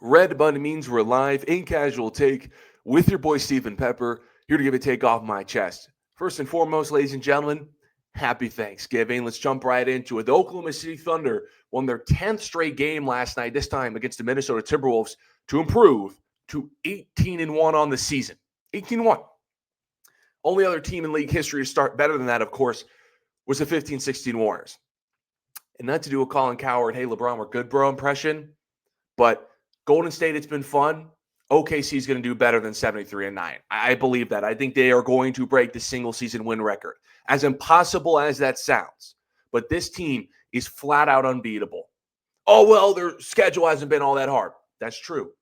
Red Button means we're live in Casual Take with your boy Stephen Pepper, here to give a take off my chest. First and foremost, ladies and gentlemen, happy Thanksgiving. Let's jump right into it. The Oklahoma City Thunder won their 10th straight game last night, this time against the Minnesota Timberwolves, to improve to 18-1 on the season. 18-1. Only other team in league history to start better than that, of course, was the 15-16 Warriors. And not to do a Colin Coward, hey, LeBron, we're good, bro impression, but Golden State, it's been fun. OKC is going to do better than 73-9. I believe that. I think they are going to break the single season win record. As impossible as that sounds, but this team is flat out unbeatable. Oh, well, their schedule hasn't been all that hard. That's true.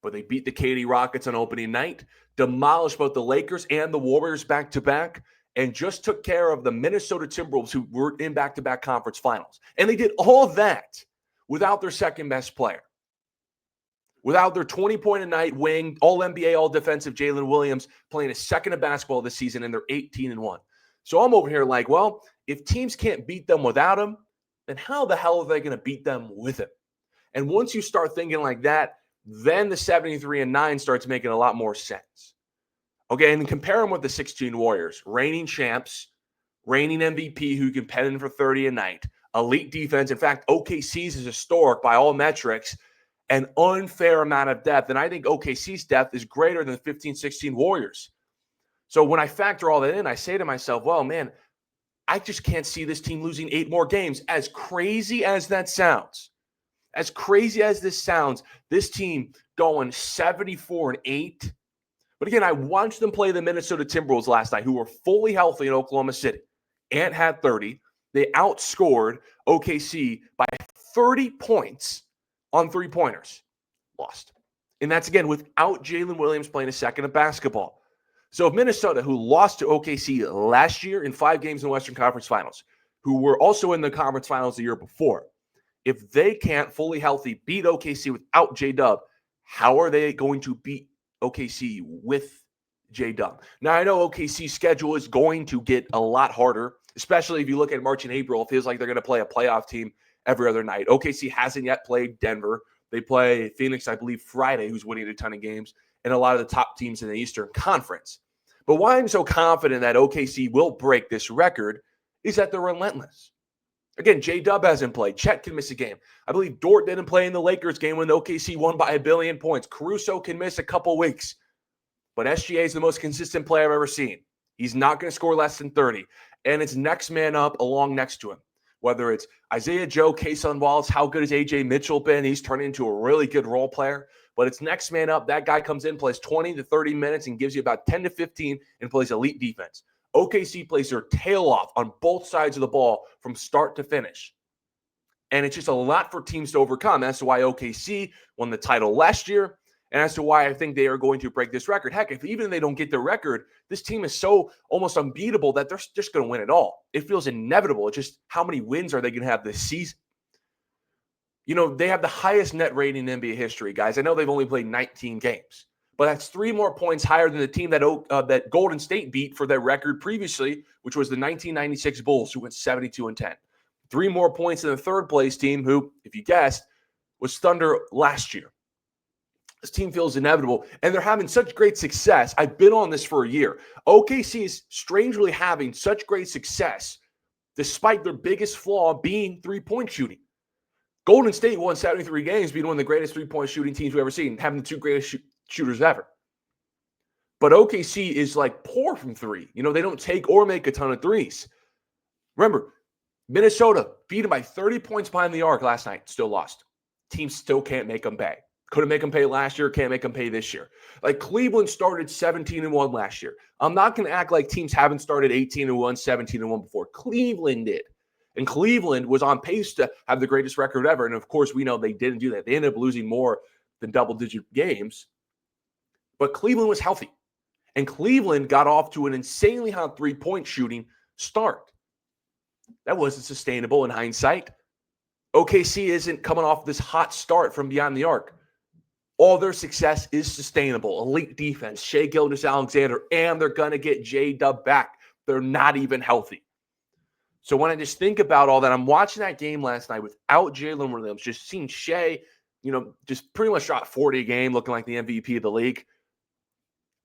But they beat the KD Rockets on opening night, demolished both the Lakers and the Warriors back-to-back, and just took care of the Minnesota Timberwolves, who were in back-to-back conference finals. And they did all of that without their second-best player. Without their 20-point-a-night wing, all-NBA, all-defensive Jalen Williams playing a second of basketball this season, and they're 18-1. So I'm over here like, well, if teams can't beat them without him, then how the hell are they going to beat them with him? And once you start thinking like that, then the 73-9 starts making a lot more sense. Okay, and compare them with the 16 Warriors, reigning champs, reigning MVP who can pen in for 30 a night, elite defense. In fact, OKC's is historic by all metrics, an unfair amount of depth. And I think OKC's depth is greater than 15-16 Warriors. So when I factor all that in, I say to myself, well, man, I just can't see this team losing 8 more games. As crazy as that sounds, as crazy as this sounds, this team going 74-8. But again, I watched them play the Minnesota Timberwolves last night, who were fully healthy in Oklahoma City. Ant had 30. They outscored OKC by 30 points on three-pointers. Lost. And that's, again, without Jalen Williams playing a second of basketball. So if Minnesota, who lost to OKC last year in 5 games in the Western Conference Finals, who were also in the conference finals the year before, if they can't fully healthy beat OKC without J-Dub, how are they going to beat OKC with J-Dub? Now, I know OKC's schedule is going to get a lot harder, especially if you look at March and April. It feels like they're going to play a playoff team every other night. OKC hasn't yet played Denver. They play Phoenix, I believe, Friday, who's winning a ton of games, and a lot of the top teams in the Eastern Conference. But why I'm so confident that OKC will break this record is that they're relentless. Again, J-Dub hasn't played. Chet can miss a game. I believe Dort didn't play in the Lakers game when OKC won by 1 billion points. Caruso can miss a couple weeks. But SGA is the most consistent player I've ever seen. He's not going to score less than 30. And it's next man up along next to him. Whether it's Isaiah Joe, Kason Wallace, how good has A.J. Mitchell been? He's turning into a really good role player. But it's next man up. That guy comes in, plays 20 to 30 minutes, and gives you about 10 to 15 and plays elite defense. OKC plays their tail off on both sides of the ball from start to finish. And it's just a lot for teams to overcome. That's why OKC won the title last year. And as to why I think they are going to break this record. Heck, if even they don't get the record, this team is so almost unbeatable that they're just going to win it all. It feels inevitable. It's just how many wins are they going to have this season? You know, they have the highest net rating in NBA history, guys. I know they've only played 19 games, but that's 3 more points higher than the team that Golden State beat for their record previously, which was the 1996 Bulls, who went 72-10. 3 more points than the third-place team, who, if you guessed, was Thunder last year. This team feels inevitable, and they're having such great success. I've been on this for a year. OKC is strangely having such great success despite their biggest flaw being three-point shooting. Golden State won 73 games, being one of the greatest three-point shooting teams we've ever seen, having the 2 greatest shooters ever. But OKC is like poor from 3. You know, they don't take or make a ton of threes. Remember, Minnesota beat them by 30 points behind the arc last night, still lost. Teams still can't make them pay. Couldn't make them pay last year, can't make them pay this year. Like Cleveland started 17-1 last year. I'm not going to act like teams haven't started 18-1, 17-1 before. Cleveland did. And Cleveland was on pace to have the greatest record ever. And of course, we know they didn't do that. They ended up losing more than double-digit games. But Cleveland was healthy. And Cleveland got off to an insanely hot three-point shooting start. That wasn't sustainable in hindsight. OKC isn't coming off this hot start from beyond the arc. All their success is sustainable. Elite defense, Shai Gilgeous-Alexander, and they're going to get J-Dub back. They're not even healthy. So when I just think about all that, I'm watching that game last night without Jalen Williams, just seeing Shai just pretty much shot 40 a game, looking like the MVP of the league.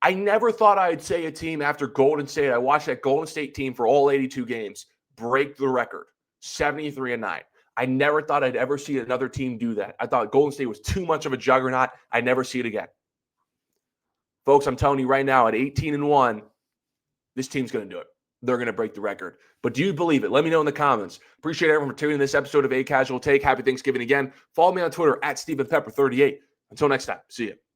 I never thought I'd say a team after Golden State. I watched that Golden State team for all 82 games break the record, 73-9. I never thought I'd ever see another team do that. I thought Golden State was too much of a juggernaut. I never see it again. Folks, I'm telling you right now, at 18-1, this team's going to do it. They're going to break the record. But do you believe it? Let me know in the comments. Appreciate everyone for tuning in this episode of A Casual Take. Happy Thanksgiving again. Follow me on Twitter at StephenPepper38. Until next time, see you.